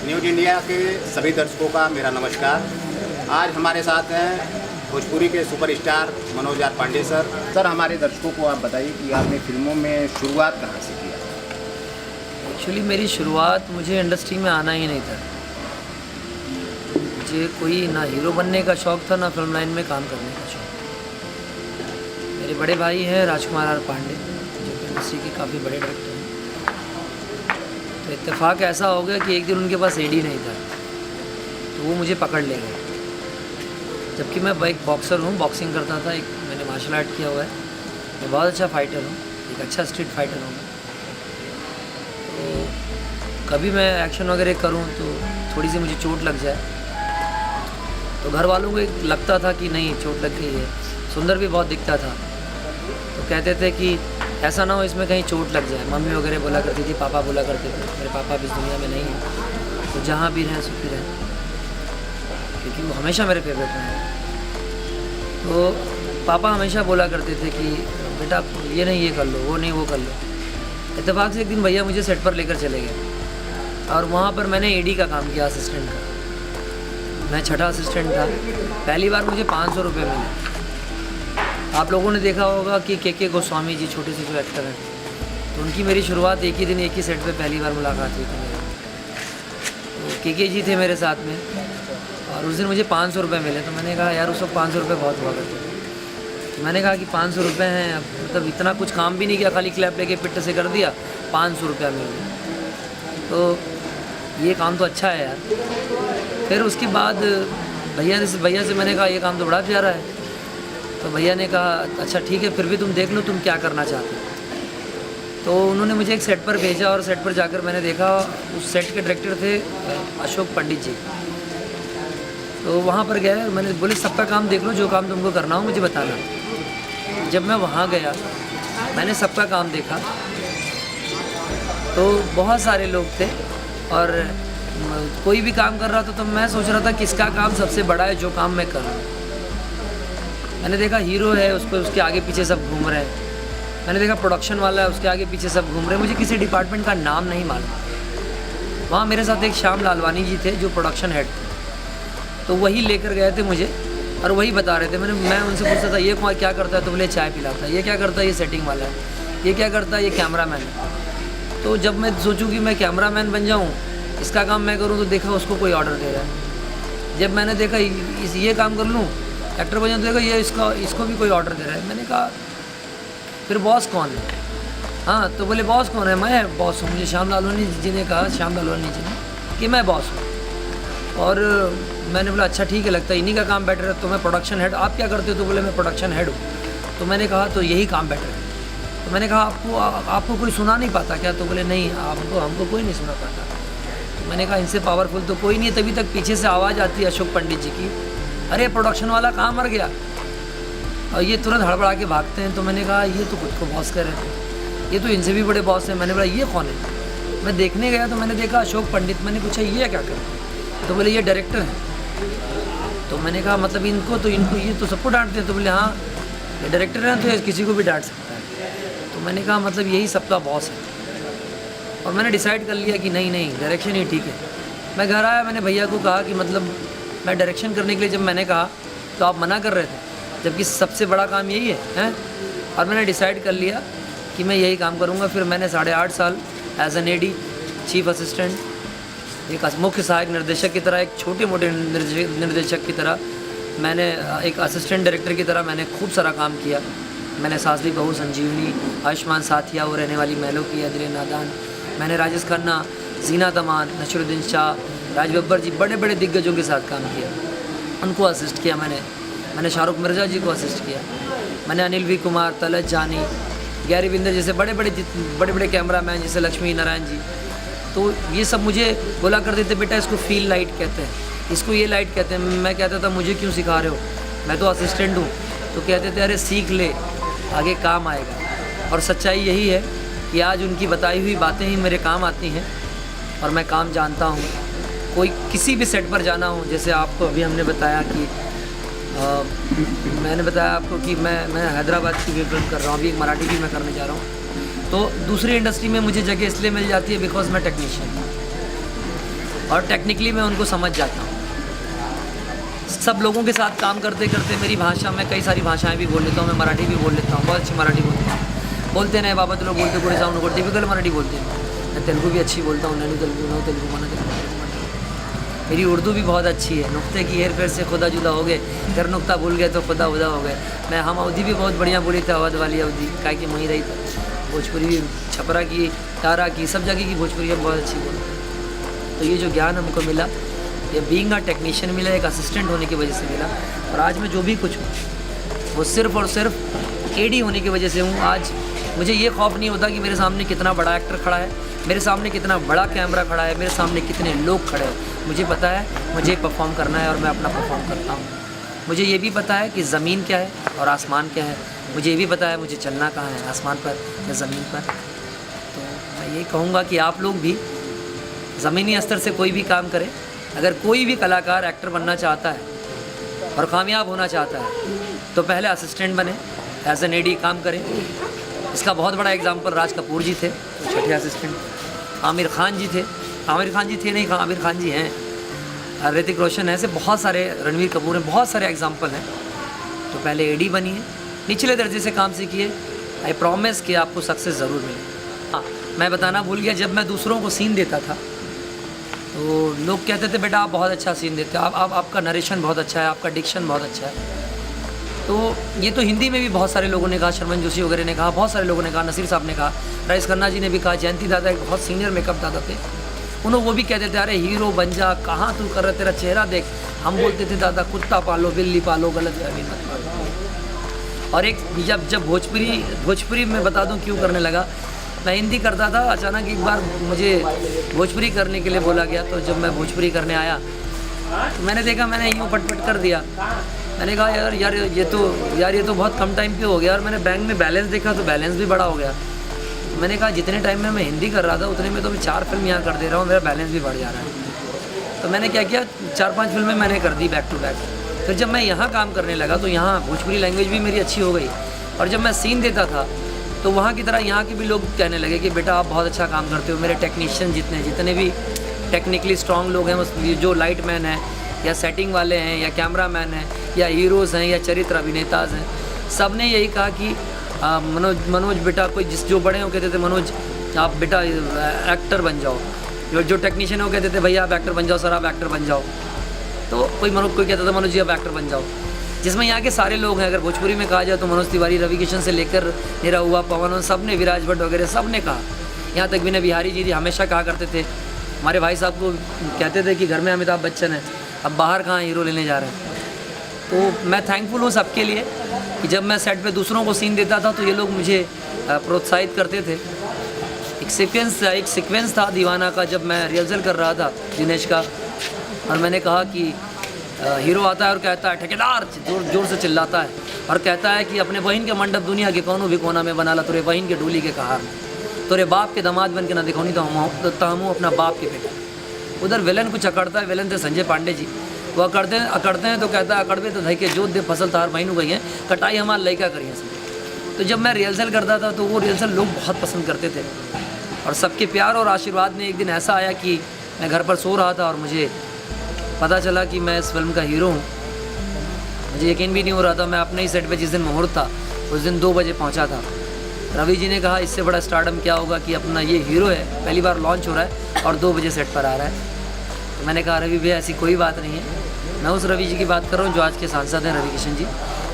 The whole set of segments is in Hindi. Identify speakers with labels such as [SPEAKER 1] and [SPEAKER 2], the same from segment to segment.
[SPEAKER 1] न्यूज़ इंडिया के सभी दर्शकों का मेरा नमस्कार। आज हमारे साथ हैं भोजपुरी के superstar Manoj R Pandey sir. Sir, हमारे दर्शकों को आप बताइए कि आपने फिल्मों में शुरुआत कहाँ से किया?
[SPEAKER 2] एक्चुअली मेरी शुरुआत, मुझे इंडस्ट्री में आना ही नहीं था। मुझे कोई ना हीरो बनने का शौक़ था, ना फिल्म लाइन में काम करने का शौक़। मेरे बड़े भाई हैं राजकुमार आर पांडे, जो कि इंडस्ट्री के काफ़ी बड़े डायरेक्टर हैं। तो इत्तेफाक ऐसा हो गया कि एक दिन उनके पास एडी नहीं था, तो वो मुझे पकड़ ले गए। जबकि मैं एक बॉक्सर हूँ, बॉक्सिंग करता था, एक मैंने मार्शल आर्ट किया हुआ है, मैं बहुत अच्छा फाइटर हूँ, एक अच्छा स्ट्रीट फाइटर हूँ मैं। तो कभी मैं एक्शन वगैरह करूँ तो थोड़ी सी मुझे चोट लग जाए, तो घर वालों को एक लगता था कि नहीं, चोट लग गई है। सुंदर भी बहुत दिखता था, तो कहते थे कि ऐसा ना हो इसमें कहीं चोट लग जाए। मम्मी वगैरह बोला करती थी, पापा बोला करते थे। मेरे पापा भी इस दुनिया में नहीं हैं, तो जहाँ भी रहें सुखी रहें, क्योंकि वो हमेशा मेरे फेवरेट रहे। तो पापा हमेशा बोला करते थे कि बेटा ये नहीं ये कर लो, वो नहीं वो कर लो। इत्तेफाक से एक दिन भैया मुझे सेट पर लेकर चले गए, और वहाँ पर मैंने एडी का काम किया, असिस्टेंट का। मैं छठा असिस्टेंट था। पहली बार मुझे 500 रुपये मिले। आप लोगों ने देखा होगा कि के गोस्वामी जी, छोटे से जो एक्टर हैं, तो उनकी मेरी शुरुआत एक ही दिन एक ही सेट पे पहली बार मुलाकात हुई थी मेरी। तो के जी थे मेरे साथ में, और उस दिन मुझे 500 रुपये मिले। तो मैंने कहा यार, उस वक्त 500 रुपये बहुत हुआ करते थे। तो मैंने कहा कि 500 रुपये हैं, मतलब इतना कुछ काम भी नहीं किया, खाली क्लैप लेके पिट से कर दिया, 500 रुपया मिल गया। तो ये काम तो अच्छा है यार। फिर उसके बाद भैया से मैंने कहा ये काम तो बड़ा प्यारा है। तो भैया ने कहा अच्छा ठीक है, फिर भी तुम देख लो तुम क्या करना चाहते हो। तो उन्होंने मुझे एक सेट पर भेजा, और सेट पर जाकर मैंने देखा, उस सेट के डायरेक्टर थे अशोक पंडित जी। तो वहाँ पर गए और मैंने बोले सबका काम देख लो, जो काम तुमको करना हो मुझे बताना। जब मैं वहाँ गया, मैंने सबका काम देखा, तो बहुत सारे लोग थे, और कोई भी काम कर रहा था, तो मैं सोच रहा था किसका काम सबसे बड़ा है जो काम मैं कर रहा हूँ। मैंने देखा हीरो है, उसको उसके आगे पीछे सब घूम रहे हैं। मैंने देखा प्रोडक्शन वाला है, उसके आगे पीछे सब घूम रहे हैं। मुझे किसी डिपार्टमेंट का नाम नहीं मालूम। वहाँ मेरे साथ एक श्याम लालवानी जी थे, जो प्रोडक्शन हेड थे, तो वही लेकर गए थे मुझे, और वही बता रहे थे। मैं उनसे पूछता था ये क्या करता है, तो बोले चाय पिलाता है। ये क्या करता है, ये सेटिंग वाला है। ये क्या करता है, ये कैमरामैन है। तो जब मैं सोचूं कि मैं कैमरामैन बन जाऊँ, इसका काम मैं करूँ, तो देखा उसको कोई ऑर्डर दे रहा है। जब मैंने देखा ये काम कर लूँ, एक्टर बन जाऊँ, तो देखा ये इसको भी कोई ऑर्डर दे रहा है। मैंने कहा फिर बॉस कौन है? हाँ, तो बोले बॉस कौन है? मैं बॉस हूँ। मुझे श्याम लालवानी जी ने कहा, श्याम लालवानी जी ने, कि मैं बॉस हूँ। और मैंने बोला अच्छा ठीक है, लगता है इन्हीं का काम बेटर है। तो मैं प्रोडक्शन हेड, आप क्या करते हो? तो बोले मैं प्रोडक्शन हेड हूँ। तो मैंने कहा तो यही काम बेटर है। तो मैंने कहा आपको कोई सुना नहीं पाता क्या? तो बोले नहीं, हमको कोई नहीं सुना पाता। तो मैंने कहा इनसे पावरफुल तो कोई नहीं है। तभी तक पीछे से आवाज़ आती है अशोक पंडित जी की, अरे प्रोडक्शन वाला कहाँ मर गया? और ये तुरंत हड़बड़ा के भागते हैं। तो मैंने कहा ये तो खुद को बॉस कह रहे थे, ये तो इनसे भी बड़े बॉस हैं। मैंने बोला ये कौन है? मैं देखने गया तो मैंने देखा अशोक पंडित। मैंने पूछा ये क्या कर? तो बोले ये डायरेक्टर हैं। तो मैंने कहा मतलब इनको ये तो सबको डांटते हैं? तो बोले हाँ, ये डायरेक्टर हैं तो किसी को भी डांट सकता है। तो मैंने कहा मतलब यही सबका बॉस है। और मैंने डिसाइड कर लिया कि नहीं, डायरेक्शन ही ठीक है। मैं घर आया, मैंने भैया को कहा कि मतलब मैं डायरेक्शन करने के लिए जब मैंने कहा तो आप मना कर रहे थे, जबकि सबसे बड़ा काम यही है? और मैंने डिसाइड कर लिया कि मैं यही काम करूँगा। फिर मैंने 8.5 साल as an AD, chief assistant, एक मुख्य सहायक निर्देशक की तरह, एक छोटे मोटे निर्देशक की तरह, मैंने एक असिस्टेंट डायरेक्टर की तरह मैंने खूब सारा काम किया। मैंने सासली बहू, संजीवनी, आयुष्मान साथिया, वो रहने वाली महलों की, दिल नादान, मैंने राजेश खन्ना, जीना तमान, नसीरुद्दीन शाह, राज बब्बर जी, बड़े बड़े दिग्गजों के साथ काम किया, उनको असिस्ट किया। मैंने शाहरुख मिर्ज़ा जी को असिस्ट किया। मैंने अनिल वी कुमार, तलत जानी, गैरी बिंदर जैसे बड़े बड़े कैमरामैन, जैसे लक्ष्मी नारायण जी, तो ये सब मुझे बोला करते थे बेटा इसको फील लाइट कहते हैं, इसको ये लाइट कहते हैं। मैं कहता था मुझे क्यों सिखा रहे हो, मैं तो असिस्टेंट हूँ। तो कहते थे अरे सीख ले, आगे काम आएगा। और सच्चाई यही है कि आज उनकी बताई हुई बातें ही मेरे काम आती हैं, और मैं काम जानता हूँ। कोई किसी भी सेट पर जाना हो, जैसे आपको अभी हमने बताया कि मैंने बताया आपको कि मैं हैदराबाद की भी फिल्म कर रहा हूँ, अभी एक मराठी भी मैं करने जा रहा हूँ। तो दूसरी इंडस्ट्री में मुझे जगह इसलिए मिल जाती है बिकॉज मैं टेक्नीशियन हूँ। और टेक्निकली मैं उनको समझ जाता हूँ। सब लोगों के साथ काम करते करते मेरी भाषा में कई सारी भाषाएं भी बोल लेता हूँ। मैं मराठी भी बोल लेता हूँ, बहुत अच्छी मराठी बोलता हूँ। बोलते नहीं बाबा तो लोग बोलते कोई साउंड को टिपिकल मराठी बोलते हैं। मैं तेलुगु भी अच्छी बोलता हूँ, नैनी तेलुगु नौ तेलुगु मना तेलुगु। मेरी उर्दू भी बहुत अच्छी है। नुक्ते की हेर फेर से खुदा जुदा हो गए, फिर नुक्ता भूल गए तो खुदा उदा हो गए। मैं हम अवधि भी बहुत बढ़िया बोली थी, अवध वाली अवधि का कि वहीं रही था। भोजपुरी भी छपरा की, तारा की, सब जगह की भोजपुरी हम बहुत अच्छी बोलते हैं। तो ये जो ज्ञान हमको मिला, ये बीइंग अ टेक्नीशियन मिला, एक असिस्टेंट होने की वजह से मिला। और आज मैं जो भी कुछ हूँ वो सिर्फ़ और सिर्फ एडी होने की वजह से हूँ। आज मुझे ये खौफ नहीं होता कि मेरे सामने कितना बड़ा एक्टर खड़ा है, मेरे सामने कितना बड़ा कैमरा खड़ा है, मेरे सामने कितने लोग खड़े हैं। मुझे पता है मुझे परफॉर्म करना है और मैं अपना परफॉर्म करता हूँ। मुझे ये भी पता है कि ज़मीन क्या है और आसमान क्या है। मुझे ये भी पता है मुझे चलना कहाँ है, आसमान पर या ज़मीन पर। तो मैं ये कहूँगा कि आप लोग भी ज़मीनी स्तर से कोई भी काम करें। अगर कोई भी कलाकार एक्टर बनना चाहता है और कामयाब होना चाहता है तो पहले असिस्टेंट बने, एज एन एडी काम करें। इसका बहुत बड़ा एग्जांपल राज कपूर जी थे, तो छठे असिस्टेंट। आमिर खान जी थे, आमिर खान जी थे नहीं, आमिर खान जी हैं। ऋतिक रोशन है, ऐसे बहुत सारे, रणवीर कपूर हैं, बहुत सारे एग्जांपल हैं। तो पहले एडी बनिए, निचले दर्जे से काम सीखिए। आई प्रॉमिस कि आपको सक्सेस ज़रूर मिले। हाँ, मैं बताना भूल गया, जब मैं दूसरों को सीन देता था तो लोग कहते थे बेटा आप बहुत अच्छा सीन देते हो, आप आपका नरेशन बहुत अच्छा है, आपका डिक्शन बहुत अच्छा है। तो ये तो हिंदी में भी बहुत सारे लोगों ने कहा, शर्मन जोशी वगैरह ने कहा, बहुत सारे लोगों ने कहा, नसीर साहब ने कहा, राइस खन्ना जी ने भी कहा, जयंती दादा एक बहुत सीनियर मेकअप दादा थे, उन्होंने वो भी कहते थे अरे हीरो बन जा, कहाँ तू कर रहा, तेरा चेहरा देख। हम बोलते थे दादा कुत्ता पालो, बिल्ली पालो, गलत फहमी मत पालो। और एक जब भोजपुरी में बता दूँ क्यों करने लगा, मैं हिंदी करता था, अचानक एक बार मुझे भोजपुरी करने के लिए बोला गया। तो जब मैं भोजपुरी करने आया तो मैंने देखा, मैंने यूँ पट कर दिया। मैंने कहा यार ये तो बहुत कम टाइम पे हो गया। और मैंने बैंक में बैलेंस देखा तो बैलेंस भी बड़ा हो गया। तो मैंने कहा जितने टाइम में मैं हिंदी कर रहा था उतने में तो मैं 4 फिल्म यहाँ कर दे रहा हूँ, मेरा बैलेंस भी बढ़ जा रहा है। तो मैंने क्या किया, 4-5 फिल्में मैंने कर दी बैक टू बैक। फिर जब मैं यहाँ काम करने लगा तो यहाँ भोजपुरी लैंग्वेज भी मेरी अच्छी हो गई। और जब मैं सीन देता था तो वहाँ की तरह यहाँ के भी लोग कहने लगे कि बेटा आप बहुत अच्छा काम करते हो। मेरे टेक्नीशियन जितने भी टेक्निकली स्ट्रॉन्ग लोग हैं, जो लाइट मैन है या सेटिंग वाले हैं या कैमरा मैन हैं या हीरोज़ हैं या चरित्र अभिनेताज हैं, सब ने यही कहा कि मनोज बेटा, कोई जो बड़े हो कहते थे मनोज आप बेटा एक्टर बन जाओ। जो टेक्नीशियन हो कहते थे भैया आप एक्टर बन जाओ, सर आप एक्टर बन जाओ। तो कोई कहता था मनोज जी आप एक्टर बन जाओ। जिसमें यहाँ के सारे लोग हैं, अगर भोजपुरी में कहा जाए तो मनोज तिवारी, रवि किशन से लेकर मेरा हुआ पवन, सब ने, विराज भट्ट वगैरह सब ने कहा। यहाँ तक विनय बिहारी जी हमेशा कहा करते थे, हमारे भाई साहब को कहते थे कि घर में अमिताभ बच्चन है, अब बाहर कहाँ हीरो लेने जा रहे हैं। तो मैं थैंकफुल हूँ सबके लिए कि जब मैं सेट पे दूसरों को सीन देता था तो ये लोग मुझे प्रोत्साहित करते थे। एक सीक्वेंस था दीवाना का, जब मैं रिहर्सल कर रहा था दिनेश का, और मैंने कहा कि हीरो आता है और कहता है ठेकेदार, जोर से चिल्लाता है और कहता है कि अपने बहन के मंडप दुनिया के कोनो भी कोना में बना ला, तुरे बहन के डोली के कहार में, तुरे बाप के दामाद बन के ना दिखौनी तो हम अपना बाप के बेटा। उधर विलन कुछ अकड़ता है, विलन थे संजय पांडे जी, वो अकड़ते हैं तो कहता है अकड़बे तो धई के जोत दे फसल तार महीनू गई हैं, कटाई हमारा लड़का करिए सब। तो जब मैं रिहर्सल करता था तो वो रिहर्सल लोग बहुत पसंद करते थे और सबके प्यार और आशीर्वाद में एक दिन ऐसा आया कि मैं घर पर सो रहा था और मुझे पता चला कि मैं इस फिल्म का हीरो हूँ। मुझे यकीन भी नहीं हो रहा था। मैं अपने ही सेट पे जिस दिन मुहूर्त था उस दिन 2 बजे पहुँचा था। रवि जी ने कहा इससे बड़ा स्टारडम क्या होगा कि अपना ये हीरो है, पहली बार लॉन्च हो रहा है और 2 बजे सेट पर आ रहा है। तो मैंने कहा रवि भैया ऐसी कोई बात नहीं है। मैं उस रवि जी की बात कर रहा हूँ जो आज के सांसद हैं, रवि किशन जी।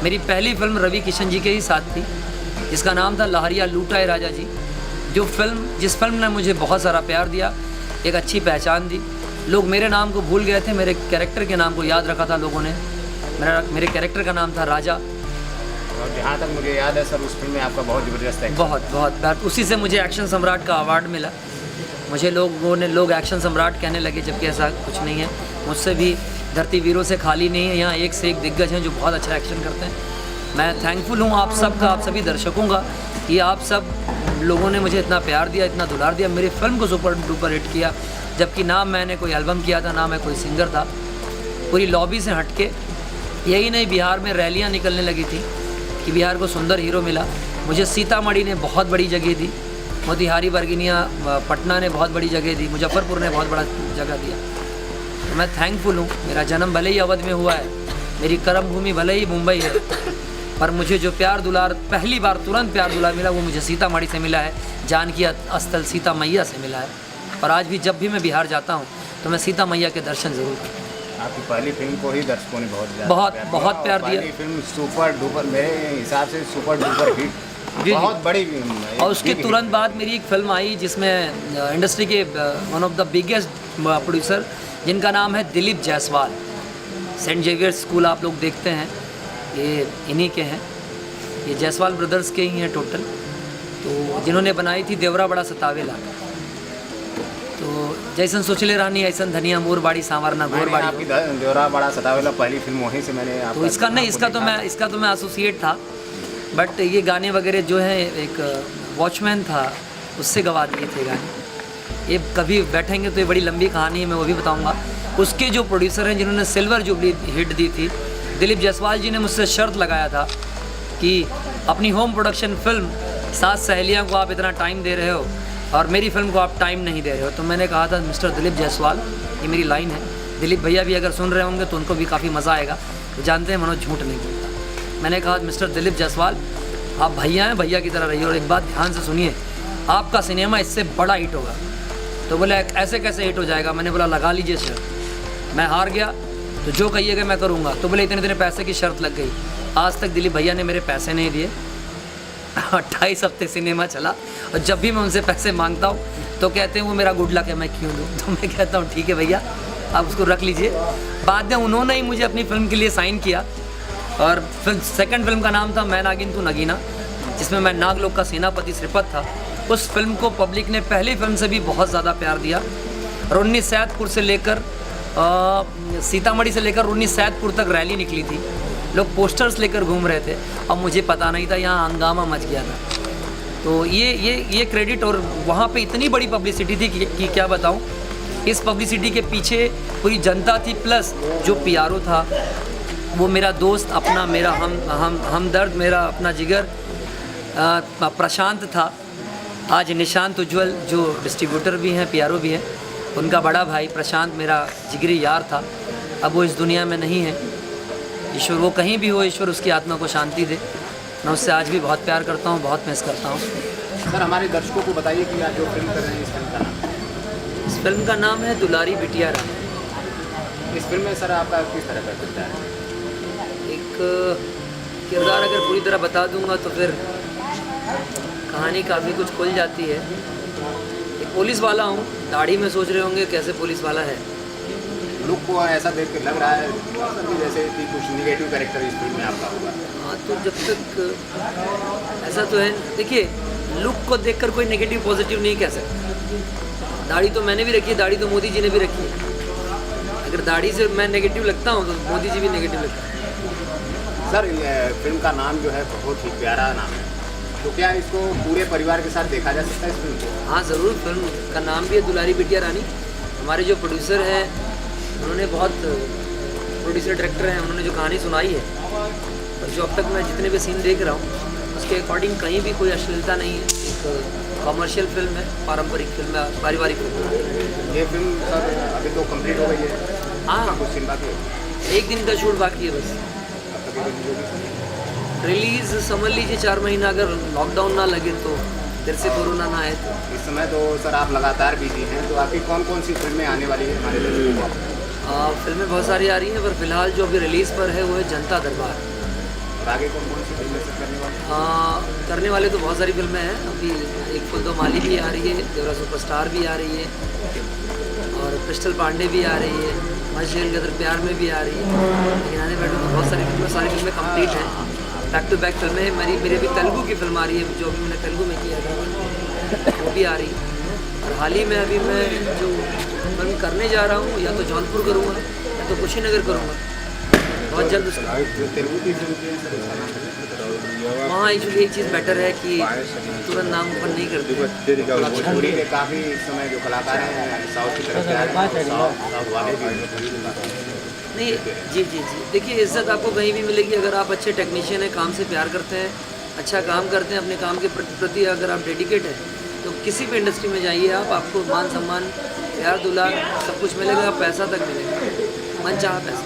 [SPEAKER 2] मेरी पहली फिल्म रवि किशन जी के ही साथ थी, जिसका नाम था लहरिया लूटाए राजा जी। जिस फिल्म ने मुझे बहुत सारा प्यार दिया, एक अच्छी पहचान दी। लोग मेरे नाम को भूल गए थे, मेरे कैरेक्टर के नाम को याद रखा था लोगों ने। मेरे कैरेक्टर का नाम था राजा।
[SPEAKER 1] और जहाँ तक मुझे याद है सर, उस फिल्म में आपका बहुत ज़बरदस्त है।
[SPEAKER 2] बहुत उसी से मुझे एक्शन सम्राट का अवार्ड मिला। मुझे लोग एक्शन सम्राट कहने लगे, जबकि ऐसा कुछ नहीं है। मुझसे भी धरती वीरों से खाली नहीं है। यहाँ एक से एक दिग्गज हैं जो बहुत अच्छा एक्शन करते हैं। मैं थैंकफुल हूँ आप सबका, आप सभी दर्शकों का, कि आप सब लोगों ने मुझे इतना प्यार दिया, इतना दुलार दिया, मेरी फिल्म को सुपर डुपर हिट किया। जबकि ना मैंने कोई एल्बम किया था, ना मैं कोई सिंगर था। पूरी लॉबी से हटके, यही नहीं, बिहार में रैलियाँ निकलने लगी थी कि बिहार को सुंदर हीरो मिला। मुझे सीतामढ़ी ने बहुत बड़ी जगह दी, मोतिहारी, बरगिनिया, पटना ने बहुत बड़ी जगह दी, मुजफ्फरपुर ने बहुत बड़ा जगह दिया। तो मैं थैंकफुल हूँ। मेरा जन्म भले ही अवध में हुआ है, मेरी कर्म भूमि भले ही मुंबई है, पर मुझे जो प्यार दुलार पहली बार तुरंत प्यार दुलार मिला वो मुझे सीतामढ़ी से मिला है, जानकी स्थल सीता मैया से मिला है। और आज भी जब भी मैं बिहार जाता हूँ तो मैं सीता मैया के दर्शन ज़रूर करता हूँ।
[SPEAKER 1] आपकी पहली फिल्म को ही दर्शकों ने बहुत
[SPEAKER 2] प्यार दिया।
[SPEAKER 1] पहली फिल्म सुपर डुपर, मेरे हिसाब से सुपर डुपर हिट,
[SPEAKER 2] जी।
[SPEAKER 1] बहुत बड़ी फिल्म है।
[SPEAKER 2] और उसके तुरंत बाद मेरी एक फिल्म आई जिसमें इंडस्ट्री के one of the biggest producer जिनका नाम है Dilip Jaiswal, Saint Xavier school आप लोग देखते हैं, ये इन्हीं के हैं, ये जायसवाल ब्रदर्स के ही हैं टोटल। तो जिन्होंने बनाई थी देवरा बड़ा सतावेला, तो जैसन सोचले रानी ऐसन धनिया मोर बाड़ी सांवरना गोर बाड़ी।
[SPEAKER 1] आपकी देवरा बड़ा सतावेला पहली फिल्म वहीं से मैंने
[SPEAKER 2] तो इसका नहीं, इसका तो मैं एसोसिएट था, बट ये गाने वगैरह जो है एक वॉचमैन था उससे गवा दिए थे गाने। ये कभी बैठेंगे तो ये बड़ी लंबी कहानी है, मैं वो भी बताऊंगा। उसके जो प्रोड्यूसर हैं जिन्होंने सिल्वर जुबली हिट दी थी, दिलीप जायसवाल जी ने मुझसे शर्त लगाया था कि अपनी होम प्रोडक्शन फिल्म सात सहेलियाँ को आप इतना टाइम दे रहे हो और मेरी फिल्म को आप टाइम नहीं दे रहे हो। तो मैंने कहा था मिस्टर दिलीप जायसवाल, ये मेरी लाइन है, दिलीप भैया भी अगर सुन रहे होंगे तो उनको भी काफ़ी मज़ा आएगा, तो जानते हैं मनोज झूठ नहीं बोलता। मैंने कहा मिस्टर दिलीप जायसवाल आप भैया हैं, भैया की तरह रहिए, और एक बात ध्यान से सुनिए, आपका सिनेमा इससे बड़ा हिट होगा। तो बोले ऐसे कैसे हिट हो जाएगा? मैंने बोला लगा लीजिए शर्त। मैं हार गया तो जो कहिएगा मैं करूँगा। तो बोले इतने पैसे की शर्त लग गई। आज तक दिलीप भैया ने मेरे पैसे नहीं दिए। 28 हफ्ते सिनेमा चला, और जब भी मैं उनसे पैसे मांगता हूँ तो कहते हैं वो मेरा गुड लक है, मैं क्यों दूँ? तो मैं कहता हूँ ठीक है भैया, आप उसको रख लीजिए। बाद में उन्होंने ही मुझे अपनी फिल्म के लिए साइन किया, और फिर सेकंड फिल्म का नाम था मैं नागिन तू नगीना, जिसमें मैं नागलोक का सेनापति श्रीपत था। उस फिल्म को पब्लिक ने पहली फिल्म से भी बहुत ज़्यादा प्यार दिया, और 19 सैदपुर से लेकर सीतामढ़ी से लेकर 19 सैदपुर तक रैली निकली थी, लोग पोस्टर्स लेकर घूम रहे थे, और मुझे पता नहीं था, यहाँ हंगामा मच गया था। तो ये क्रेडिट, और वहाँ पे इतनी बड़ी पब्लिसिटी थी कि क्या बताऊँ। इस पब्लिसिटी के पीछे पूरी जनता थी, प्लस जो पीआरओ था वो मेरा दोस्त अपना, मेरा हमदर्द, मेरा अपना जिगर प्रशांत था। आज निशांत उज्ज्वल जो डिस्ट्रीब्यूटर भी हैं, पीआरओ भी हैं, उनका बड़ा भाई प्रशांत मेरा जिगरी यार था। अब वो इस दुनिया में नहीं है। ईश्वर वो कहीं भी हो, ईश्वर उसकी आत्मा को शांति दे। मैं उससे आज भी बहुत प्यार करता हूँ, बहुत मिस करता हूँ।
[SPEAKER 1] सर हमारे दर्शकों को बताइए कि आप जो फिल्म कर रहे हैं, इस फिल्म का नाम?
[SPEAKER 2] इस फिल्म का नाम है दुलारी बिटिया रानी।
[SPEAKER 1] इस फिल्म में सर आपका किस तरह का किरदार है?
[SPEAKER 2] एक किरदार अगर पूरी तरह बता दूंगा तो फिर कहानी काफ़ी कुछ खुल जाती है। एक पुलिस वाला हूँ, दाढ़ी में सोच रहे होंगे कैसे पुलिस वाला है।
[SPEAKER 1] लुक को ऐसा देख के लग रहा है कि जैसे कि कुछ निगेटिव कैरेक्टर इस फिल्म में आपका होगा।
[SPEAKER 2] हाँ, तो जब तक ऐसा तो है, देखिए लुक को देखकर कोई नेगेटिव पॉजिटिव नहीं कह सकता। दाढ़ी तो मैंने भी रखी है, दाढ़ी तो मोदी जी ने भी रखी है। अगर दाढ़ी से मैं नेगेटिव लगता हूँ तो मोदी जी भी नेगेटिव लगता है।
[SPEAKER 1] सर फिल्म का नाम जो है बहुत ही प्यारा नाम है, तो क्या इसको पूरे परिवार के साथ देखा जा सकता है इस फिल्म को?
[SPEAKER 2] हाँ ज़रूर, फिल्म का नाम भी है दुलारी बिटिया रानी। हमारे जो प्रोड्यूसर हैं उन्होंने बहुत, प्रोड्यूसर डायरेक्टर हैं, उन्होंने जो कहानी सुनाई है और जो अब तक मैं जितने भी सीन देख रहा हूँ उसके अकॉर्डिंग कहीं भी कोई अश्लीलता नहीं है। एक कमर्शियल फिल्म है, पारंपरिक फिल्म है, पारिवारिक फिल्म है।
[SPEAKER 1] ये फिल्म सर अभी तो कंप्लीट हो गई है?
[SPEAKER 2] हाँ,
[SPEAKER 1] कुछ सीन बाकी है?
[SPEAKER 2] 1 दिन का शूट बाकी है बस।
[SPEAKER 1] अब तक ये रिलीज होगी सर?
[SPEAKER 2] रिलीज़ समझ लीजिए 4 महीना, अगर लॉकडाउन ना लगे तो, फिर से कोरोना ना आए तो।
[SPEAKER 1] इस समय तो सर आप लगातार बिजी हैं, तो आपकी कौन कौन सी फिल्में आने वाली है हमारे दर्शकों को?
[SPEAKER 2] फिल्में बहुत सारी आ रही हैं, पर फिलहाल जो अभी रिलीज़ पर है वो है जनता दरबार।
[SPEAKER 1] और आगे कौन कौन सी फिल्में सर
[SPEAKER 2] करने वाले तो बहुत सारी फिल्में हैं। अभी एक फुल दो माली भी आ रही है, देवरा सुपरस्टार भी आ रही है, और पिस्टल पांडे भी आ रही है, मशहूर गदर प्यार में भी आ रही है। लेकिन आने बैठे तो बहुत सारी फिल्में कंप्लीट हैं, बैक टू बैक फिल्में। मेरे भी तेलुगु की फिल्म आ रही है, जो अभी मैंने तेलुगु में किया था वो भी आ रही है। और हाल ही में अभी मैं जो फिल्म करने जा रहा हूँ, या तो जौनपुर करूँगा या तो कुशीनगर करूँगा बहुत जल्द।
[SPEAKER 1] तेलुगु की फिल्म की है सर, उसका नाम है?
[SPEAKER 2] वहाँ एक्चुअली एक चीज़ बेटर है कि तुरंत नाम ऊपर नहीं करते।
[SPEAKER 1] भोजपुरी के काफ़ी इस समय जो कलाकार हैं साउथ की तरफ से आ रहे हैं, साउथ वाले भी।
[SPEAKER 2] नहीं, जी, देखिए इज़्ज़त आपको कहीं भी मिलेगी अगर आप अच्छे टेक्नीशियन हैं, काम से प्यार करते हैं, अच्छा काम करते हैं, अपने काम के प्रति अगर आप डेडिकेट हैं, तो किसी भी इंडस्ट्री में जाइए आप, आपको मान सम्मान प्यार दुलार सब कुछ मिलेगा, पैसा तक मिलेगा, मन चाहा पैसा।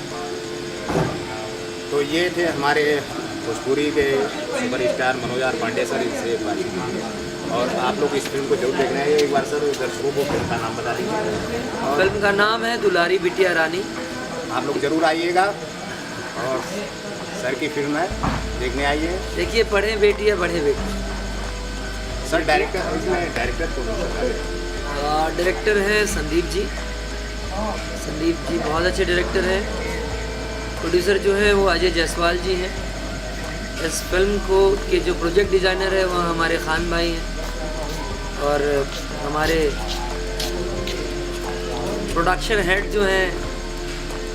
[SPEAKER 1] तो ये थे हमारे भोजपुरी के superstar Manoj R Pandey sir, इनसे एक बार और आप लोग इस फिल्म को जरूर देखना है। एक बार सर दर्शकों को फिल्म का नाम बता दीजिए। और
[SPEAKER 2] फिल्म का नाम है दुलारी बिटिया रानी।
[SPEAKER 1] आप लोग जरूर आइएगा और सर की फिल्म है, देखने आइए।
[SPEAKER 2] देखिए, पढ़े बेटी या बढ़े बेटी।
[SPEAKER 1] सर डायरेक्टर, इसमें डायरेक्टर कौन है?
[SPEAKER 2] डायरेक्टर है संदीप जी। संदीप जी बहुत अच्छे डायरेक्टर हैं। प्रोड्यूसर जो है वो अजय जायसवाल जी हैं। इस फिल्म को के जो प्रोजेक्ट डिज़ाइनर है वो हमारे खान भाई हैं, और हमारे प्रोडक्शन हेड जो हैं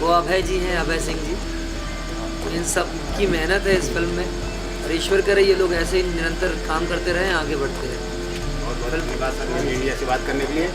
[SPEAKER 2] वो अभय जी हैं, अभय सिंह जी। इन सब की मेहनत है इस फिल्म में, और ईश्वर करे ये लोग ऐसे ही निरंतर काम करते रहें, आगे बढ़ते रहें।
[SPEAKER 1] और बहुत धन्यवाद सर इंडिया से बात करने के लिए।